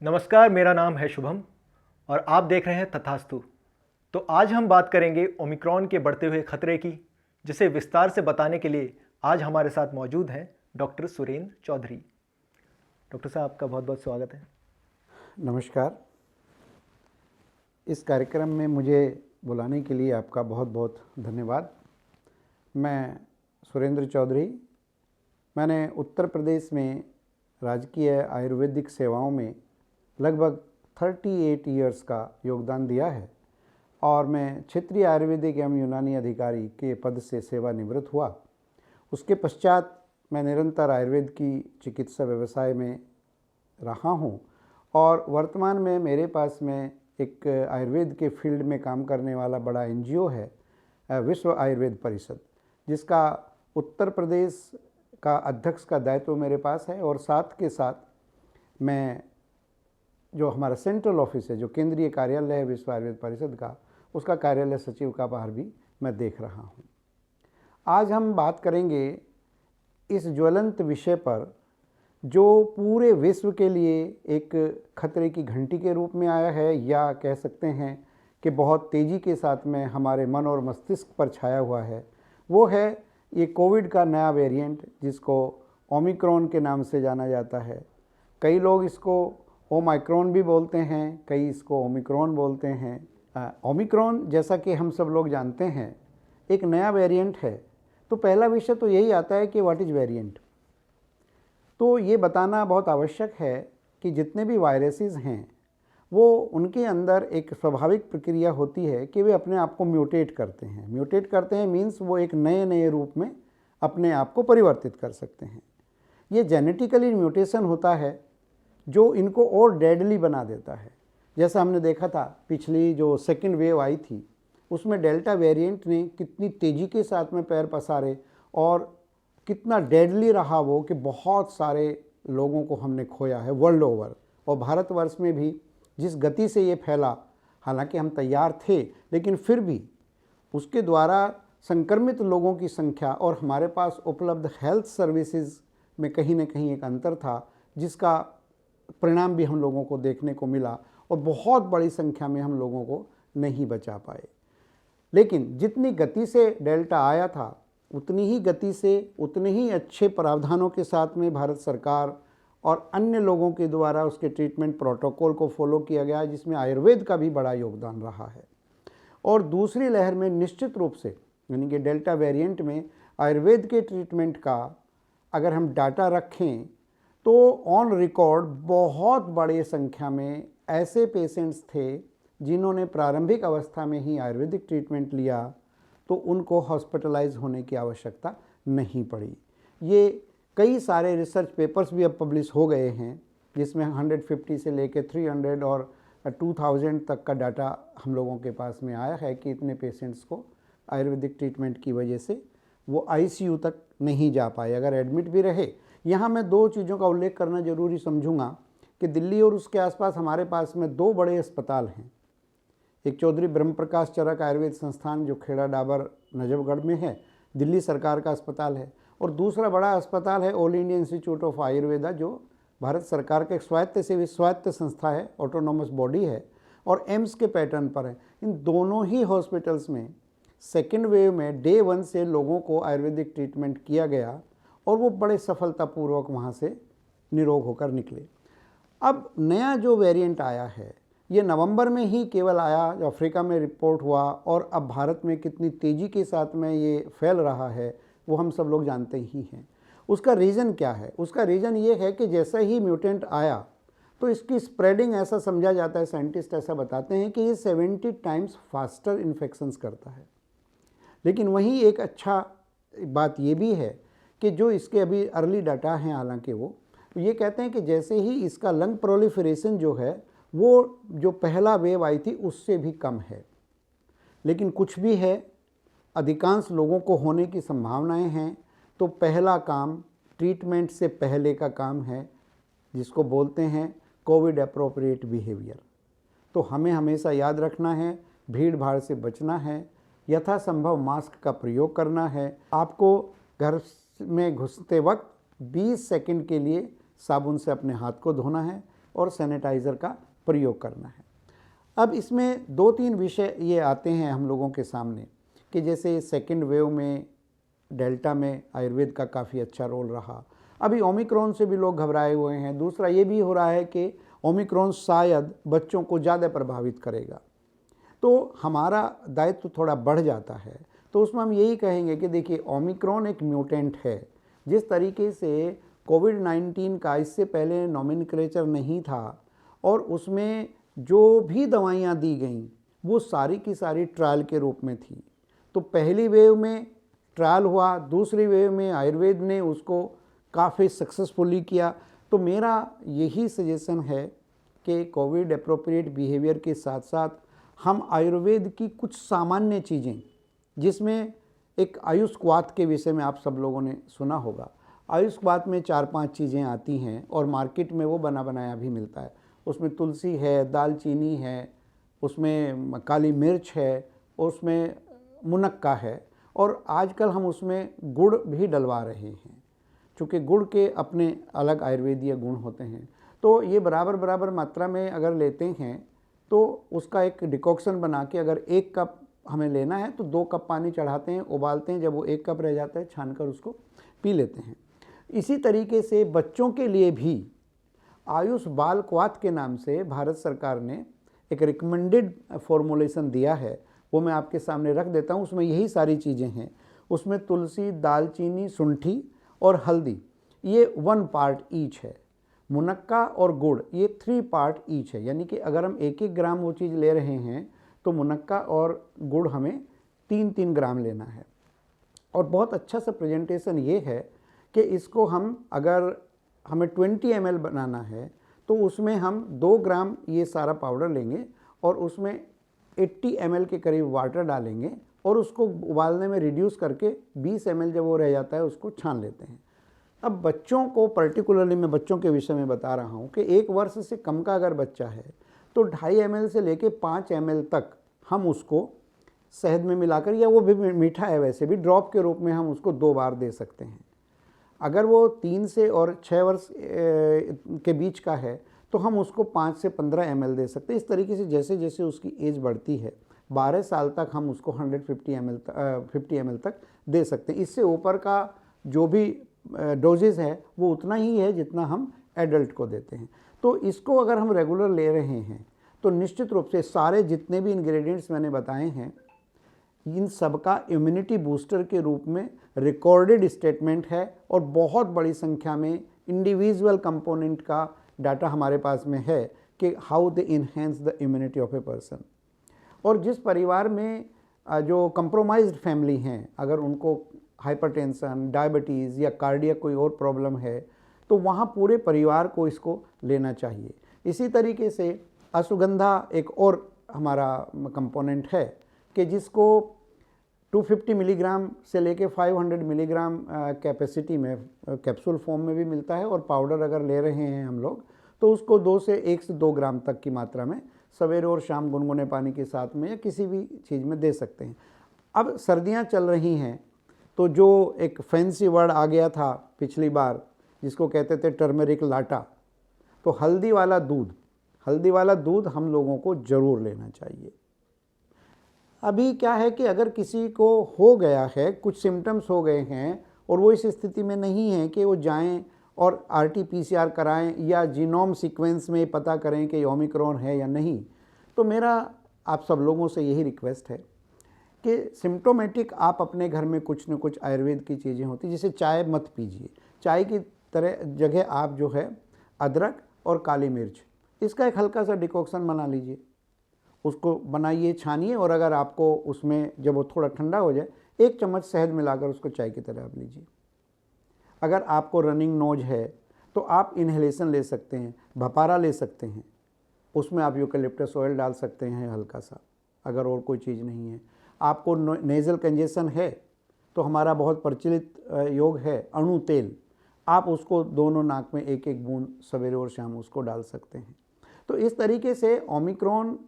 नमस्कार, मेरा नाम है शुभम और आप देख रहे हैं तथास्तु। तो आज हम बात करेंगे ओमिक्रॉन के बढ़ते हुए खतरे की, जिसे विस्तार से बताने के लिए आज हमारे साथ मौजूद हैं डॉक्टर सुरेंद्र चौधरी। डॉक्टर साहब, आपका बहुत बहुत स्वागत है। नमस्कार। इस कार्यक्रम में मुझे बुलाने के लिए आपका बहुत बहुत धन्यवाद। मैं सुरेंद्र चौधरी, मैंने उत्तर प्रदेश में राजकीय आयुर्वेदिक सेवाओं में लगभग 38 इयर्स का योगदान दिया है और मैं क्षेत्रीय आयुर्वेदिक एवं यूनानी अधिकारी के पद से सेवानिवृत्त हुआ। उसके पश्चात मैं निरंतर आयुर्वेद की चिकित्सा व्यवसाय में रहा हूँ और वर्तमान में मेरे पास में एक आयुर्वेद के फील्ड में काम करने वाला बड़ा एनजीओ है, विश्व आयुर्वेद परिषद, जिसका उत्तर प्रदेश का अध्यक्ष का दायित्व मेरे पास है और साथ के साथ मैं जो हमारा सेंट्रल ऑफिस है, जो केंद्रीय कार्यालय है विश्व आयुर्वेद परिषद का, उसका कार्यालय सचिव का बाहर भी मैं देख रहा हूँ। आज हम बात करेंगे इस ज्वलंत विषय पर जो पूरे विश्व के लिए एक खतरे की घंटी के रूप में आया है, या कह सकते हैं कि बहुत तेज़ी के साथ में हमारे मन और मस्तिष्क पर छाया हुआ है। वो है ये कोविड का नया वेरिएंट, जिसको ओमिक्रॉन के नाम से जाना जाता है। कई लोग इसको ओमाइक्रॉन भी बोलते हैं, कई इसको ओमिक्रॉन बोलते हैं। ओमिक्रॉन, जैसा कि हम सब लोग जानते हैं, एक नया वेरिएंट है। तो पहला विषय तो यही आता है कि व्हाट इज़ वेरिएंट। तो ये बताना बहुत आवश्यक है कि जितने भी वायरसेस हैं वो उनके अंदर एक स्वाभाविक प्रक्रिया होती है कि वे अपने आप को म्यूटेट करते हैं। म्यूटेट करते हैं मीन्स वो एक नए नए रूप में अपने आप को परिवर्तित कर सकते हैं। ये जेनेटिकली म्यूटेशन होता है जो इनको और डेडली बना देता है। जैसा हमने देखा था पिछली जो सेकेंड वेव आई थी, उसमें डेल्टा वेरिएंट ने कितनी तेज़ी के साथ में पैर पसारे और कितना डेडली रहा वो कि बहुत सारे लोगों को हमने खोया है वर्ल्ड ओवर। और भारतवर्ष में भी जिस गति से ये फैला, हालांकि हम तैयार थे, लेकिन फिर भी उसके द्वारा संक्रमित लोगों की संख्या और हमारे पास उपलब्ध हेल्थ सर्विसेज में कहीं ना कहीं एक अंतर था, जिसका परिणाम भी हम लोगों को देखने को मिला और बहुत बड़ी संख्या में हम लोगों को नहीं बचा पाए। लेकिन जितनी गति से डेल्टा आया था, उतनी ही गति से, उतने ही अच्छे प्रावधानों के साथ में भारत सरकार और अन्य लोगों के द्वारा उसके ट्रीटमेंट प्रोटोकॉल को फॉलो किया गया, जिसमें आयुर्वेद का भी बड़ा योगदान रहा है। और दूसरी लहर में निश्चित रूप से, यानी कि डेल्टा वेरिएंट में आयुर्वेद के ट्रीटमेंट का अगर हम डाटा रखें तो ऑन रिकॉर्ड बहुत बड़ी संख्या में ऐसे पेशेंट्स थे जिन्होंने प्रारंभिक अवस्था में ही आयुर्वेदिक ट्रीटमेंट लिया तो उनको हॉस्पिटलाइज होने की आवश्यकता नहीं पड़ी। ये कई सारे रिसर्च पेपर्स भी अब पब्लिश हो गए हैं, जिसमें 150 से लेकर 300 और 2000 तक का डाटा हम लोगों के पास में आया है कि इतने पेशेंट्स को आयुर्वेदिक ट्रीटमेंट की वजह से वो आईसीयू तक नहीं जा पाए, अगर एडमिट भी रहे। यहाँ मैं दो चीज़ों का उल्लेख करना जरूरी समझूंगा कि दिल्ली और उसके आसपास हमारे पास में दो बड़े अस्पताल हैं। एक चौधरी ब्रह्म प्रकाश चरक आयुर्वेद संस्थान जो खेड़ा डाबर नजफगढ़ में है, दिल्ली सरकार का अस्पताल है, और दूसरा बड़ा अस्पताल है all India institute of Ayurveda, जो भारत सरकार के एक स्वायत्त से भी स्वायत्त संस्था है, ऑटोनोमस बॉडी है और एम्स के पैटर्न पर है। इन दोनों ही हॉस्पिटल्स में सेकेंड वेव में डे 1 से लोगों को आयुर्वेदिक ट्रीटमेंट किया गया और वो बड़े सफलतापूर्वक वहाँ से निरोग होकर निकले। अब नया जो वेरिएंट आया है, ये नवंबर में ही केवल आया, जो अफ्रीका में रिपोर्ट हुआ, और अब भारत में कितनी तेज़ी के साथ में ये फैल रहा है वो हम सब लोग जानते ही हैं। उसका रीज़न क्या है? उसका रीज़न ये है कि जैसा ही म्यूटेंट आया तो इसकी स्प्रेडिंग, ऐसा समझा जाता है, साइंटिस्ट ऐसा बताते हैं कि ये 70 टाइम्स फास्टर इन्फेक्शंस करता है। लेकिन वहीं एक अच्छा बात ये भी है कि जो इसके अभी अर्ली डाटा हैं, हालांकि वो ये कहते हैं कि जैसे ही इसका लंग प्रोलिफरेशन जो है वो जो पहला वेव आई थी उससे भी कम है। लेकिन कुछ भी है, अधिकांश लोगों को होने की संभावनाएं हैं। तो पहला काम ट्रीटमेंट से पहले का काम है, जिसको बोलते हैं कोविड अप्रोप्रिएट बिहेवियर। तो हमें हमेशा याद रखना है, भीड़ भाड़ से बचना है, यथासंभव मास्क का प्रयोग करना है। आपको घर में घुसते वक्त 20 सेकंड के लिए साबुन से अपने हाथ को धोना है। और सैनिटाइज़र का प्रयोग करना है। अब इसमें 2-3 विषय ये आते हैं हम लोगों के सामने कि जैसे सेकेंड वेव में डेल्टा में आयुर्वेद का काफ़ी अच्छा रोल रहा, अभी ओमिक्रॉन से भी लोग घबराए हुए हैं। दूसरा ये भी हो रहा है कि ओमिक्रॉन शायद बच्चों को ज़्यादा प्रभावित करेगा, तो हमारा दायित्व थोड़ा बढ़ जाता है। तो उसमें हम यही कहेंगे कि देखिए, ओमिक्रॉन एक म्यूटेंट है। जिस तरीके से कोविड-19 का इससे पहले नोमेनक्लेचर नहीं था और उसमें जो भी दवाइयाँ दी गईं वो सारी की सारी ट्रायल के रूप में थी। तो पहली वेव में ट्रायल हुआ, दूसरी वेव में आयुर्वेद ने उसको काफ़ी सक्सेसफुली किया। तो मेरा यही सजेशन है कि कोविड एप्रोप्रिएट बिहेवियर के साथ साथ हम आयुर्वेद की कुछ सामान्य चीज़ें, जिसमें एक आयुष्वात के विषय में आप सब लोगों ने सुना होगा। आयुष्वात में 4-5 चीज़ें आती हैं और मार्केट में वो बना बनाया भी मिलता है। उसमें तुलसी है, दालचीनी है, उसमें काली मिर्च है, उसमें मुनक्का है और आजकल हम उसमें गुड़ भी डलवा रहे हैं, चूँकि गुड़ के अपने अलग आयुर्वेदीय गुण होते हैं। तो ये बराबर बराबर मात्रा में अगर लेते हैं तो उसका एक डिकॉक्शन बना के अगर 1 कप हमें लेना है तो 2 कप पानी चढ़ाते हैं, उबालते हैं, जब वो 1 कप रह जाता है छानकर उसको पी लेते हैं। इसी तरीके से बच्चों के लिए भी आयुष बाल क्वाथ के नाम से भारत सरकार ने एक रिकमेंडेड फॉर्मुलेशन दिया है, वो मैं आपके सामने रख देता हूँ। उसमें यही सारी चीज़ें हैं। उसमें तुलसी, दालचीनी, शुंठी और हल्दी ये 1 पार्ट ईच है। मुनक्का और गुड़ ये 3 पार्ट ईच है, यानी कि अगर हम 1-1 ग्राम वो चीज़ ले रहे हैं तो मुनक्का और गुड़ हमें 3-3 ग्राम लेना है। और बहुत अच्छा सा प्रेजेंटेशन ये है कि इसको हम अगर हमें 20 ml बनाना है तो उसमें हम 2 ग्राम ये सारा पाउडर लेंगे और उसमें 80 ml के करीब वाटर डालेंगे और उसको उबालने में रिड्यूस करके 20 ml जब वो रह जाता है उसको छान लेते हैं। अब बच्चों को पर्टिकुलरली मैं बच्चों के विषय में बता रहा हूँ कि 1 वर्ष से कम का अगर बच्चा है तो 2.5 ml से लेके 5 ml तक हम उसको शहद में मिलाकर, या वो भी मीठा है वैसे भी, ड्रॉप के रूप में हम उसको 2 बार दे सकते हैं। अगर वो 3 से और 6 वर्ष के बीच का है तो हम उसको 5 से 15 ml दे सकते हैं। इस तरीके से जैसे जैसे उसकी एज बढ़ती है 12 साल तक हम उसको 50 ml तक दे सकते हैं। इससे ऊपर का जो भी डोजेज़ है वो उतना ही है जितना हम एडल्ट को देते हैं। तो इसको अगर हम रेगुलर ले रहे हैं तो निश्चित रूप से सारे जितने भी इंग्रेडिएंट्स मैंने बताए हैं इन सबका इम्यूनिटी बूस्टर के रूप में रिकॉर्डेड स्टेटमेंट है और बहुत बड़ी संख्या में इंडिविजुअल कंपोनेंट का डाटा हमारे पास में है कि how they enhance the immunity of a person. और जिस परिवार में जो कंप्रोमाइज्ड फैमिली हैं, अगर उनको हाइपरटेंशन, डायबिटीज़ या कार्डियक कोई और प्रॉब्लम है तो वहाँ पूरे परिवार को इसको लेना चाहिए। इसी तरीके से अश्वगंधा एक और हमारा कंपोनेंट है कि जिसको 250 मिलीग्राम से लेके 500 मिलीग्राम कैपेसिटी में कैप्सूल फॉर्म में भी मिलता है और पाउडर अगर ले रहे हैं हम लोग तो उसको 1 से 2 ग्राम तक की मात्रा में सवेरे और शाम गुनगुने पानी के साथ में या किसी भी चीज़ में दे सकते हैं। अब सर्दियां चल रही हैं तो जो एक फैंसी वर्ड आ गया था पिछली बार जिसको कहते थे टर्मरिक लाटा, तो हल्दी वाला दूध हम लोगों को ज़रूर लेना चाहिए। अभी क्या है कि अगर किसी को हो गया है, कुछ सिम्टम्स हो गए हैं और वो इस स्थिति में नहीं है कि वो जाएं और RT-PCR कराएं या जीनोम सीक्वेंस में पता करें कि ओमिक्रॉन है या नहीं, तो मेरा आप सब लोगों से यही रिक्वेस्ट है कि सिम्टोमेटिक आप अपने घर में कुछ न कुछ आयुर्वेद की चीज़ें होती, जैसे चाय मत पीजिए। चाय की तरह जगह आप जो है अदरक और काली मिर्च इसका एक हल्का सा डिकॉक्शन बना लीजिए, उसको बनाइए, छानिए और अगर आपको उसमें जब वो थोड़ा ठंडा हो जाए 1 चम्मच शहद मिलाकर उसको चाय की तरह आप लीजिए। अगर आपको रनिंग नोज है तो आप इन्हेलेशन ले सकते हैं, भपारा ले सकते हैं, उसमें आप यूकलिप्टस ऑयल डाल सकते हैं हल्का सा, अगर और कोई चीज़ नहीं है। आपको नेज़ल कंजेशन है तो हमारा बहुत प्रचलित योग है अणु तेल, आप उसको दोनों नाक में 1-1 बूंद सवेरे और शाम उसको डाल सकते हैं। तो इस तरीके से ओमिक्रॉन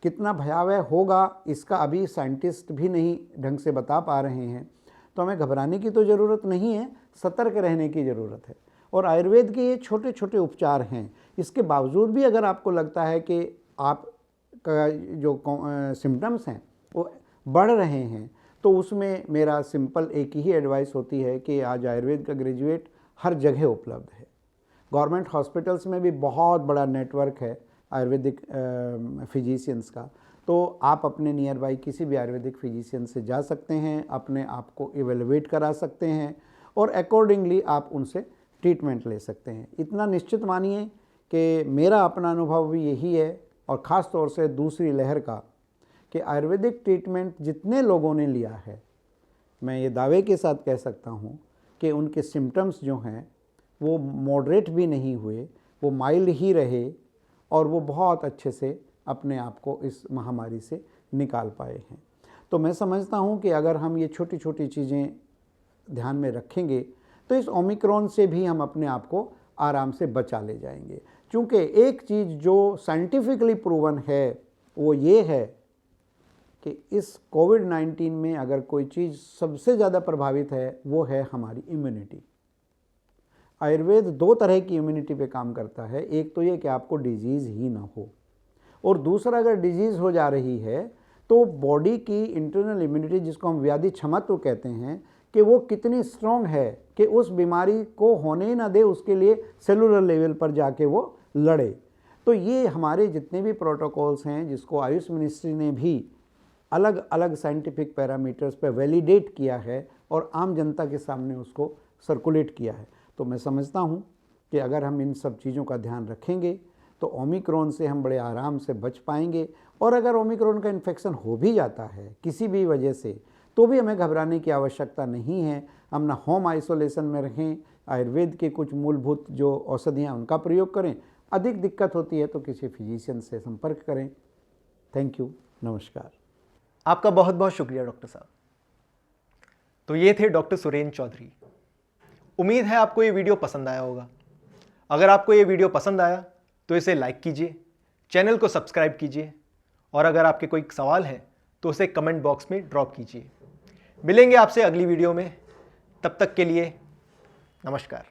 कितना भयावह होगा इसका अभी साइंटिस्ट भी नहीं ढंग से बता पा रहे हैं, तो हमें घबराने की तो ज़रूरत नहीं है, सतर्क रहने की ज़रूरत है। और आयुर्वेद के ये छोटे छोटे उपचार हैं। इसके बावजूद भी अगर आपको लगता है कि आपका जो सिम्टम्स हैं वो बढ़ रहे हैं, तो उसमें मेरा सिंपल एक ही एडवाइस होती है कि आज आयुर्वेद का ग्रेजुएट हर जगह उपलब्ध है। गवर्नमेंट हॉस्पिटल्स में भी बहुत बड़ा नेटवर्क है आयुर्वेदिक फिजिशियंस का, तो आप अपने नियर बाई किसी भी आयुर्वेदिक फिजिशियन से जा सकते हैं, अपने आप को इवेलुएट करा सकते हैं और अकॉर्डिंगली आप उनसे ट्रीटमेंट ले सकते हैं। इतना निश्चित मानिए कि मेरा अपना अनुभव भी यही है, और ख़ास तौर से दूसरी लहर का, कि आयुर्वेदिक ट्रीटमेंट जितने लोगों ने लिया है, मैं ये दावे के साथ कह सकता हूँ कि उनके सिम्टम्स जो हैं वो मॉडरेट भी नहीं हुए, वो माइल्ड ही रहे और वो बहुत अच्छे से अपने आप को इस महामारी से निकाल पाए हैं। तो मैं समझता हूँ कि अगर हम ये छोटी छोटी चीज़ें ध्यान में रखेंगे तो इस ओमिक्रॉन से भी हम अपने आप को आराम से बचा ले जाएंगे। क्योंकि एक चीज़ जो साइंटिफिकली प्रूवन है वो ये है कि इस कोविड-19 में अगर कोई चीज़ सबसे ज़्यादा प्रभावित है वो है हमारी इम्यूनिटी। आयुर्वेद दो तरह की इम्यूनिटी पे काम करता है। एक तो ये कि आपको डिजीज़ ही ना हो, और दूसरा अगर डिजीज़ हो जा रही है तो बॉडी की इंटरनल इम्यूनिटी, जिसको हम व्याधि क्षमत्व कहते हैं, कि वो कितनी स्ट्रॉन्ग है कि उस बीमारी को होने ही ना दे, उसके लिए सेलुलर लेवल पर जाके वो लड़े। तो ये हमारे जितने भी प्रोटोकॉल्स हैं, जिसको आयुष मिनिस्ट्री ने भी अलग अलग साइंटिफिक पैरामीटर्स पे वैलिडेट किया है और आम जनता के सामने उसको सर्कुलेट किया है, तो मैं समझता हूँ कि अगर हम इन सब चीज़ों का ध्यान रखेंगे तो ओमिक्रॉन से हम बड़े आराम से बच पाएंगे। और अगर ओमिक्रॉन का इन्फेक्शन हो भी जाता है किसी भी वजह से, तो भी हमें घबराने की आवश्यकता नहीं है। हम ना होम आइसोलेशन में रहें, आयुर्वेद के कुछ मूलभूत जो औषधियाँ उनका प्रयोग करें। अधिक दिक्कत होती है तो किसी फिजिशियन से संपर्क करें। थैंक यू, नमस्कार। आपका बहुत बहुत शुक्रिया डॉक्टर साहब। तो ये थे डॉक्टर सुरेंद्र चौधरी। उम्मीद है आपको ये वीडियो पसंद आया होगा। अगर आपको ये वीडियो पसंद आया तो इसे लाइक कीजिए, चैनल को सब्सक्राइब कीजिए, और अगर आपके कोई सवाल है तो उसे कमेंट बॉक्स में ड्रॉप कीजिए। मिलेंगे आपसे अगली वीडियो में, तब तक के लिए नमस्कार।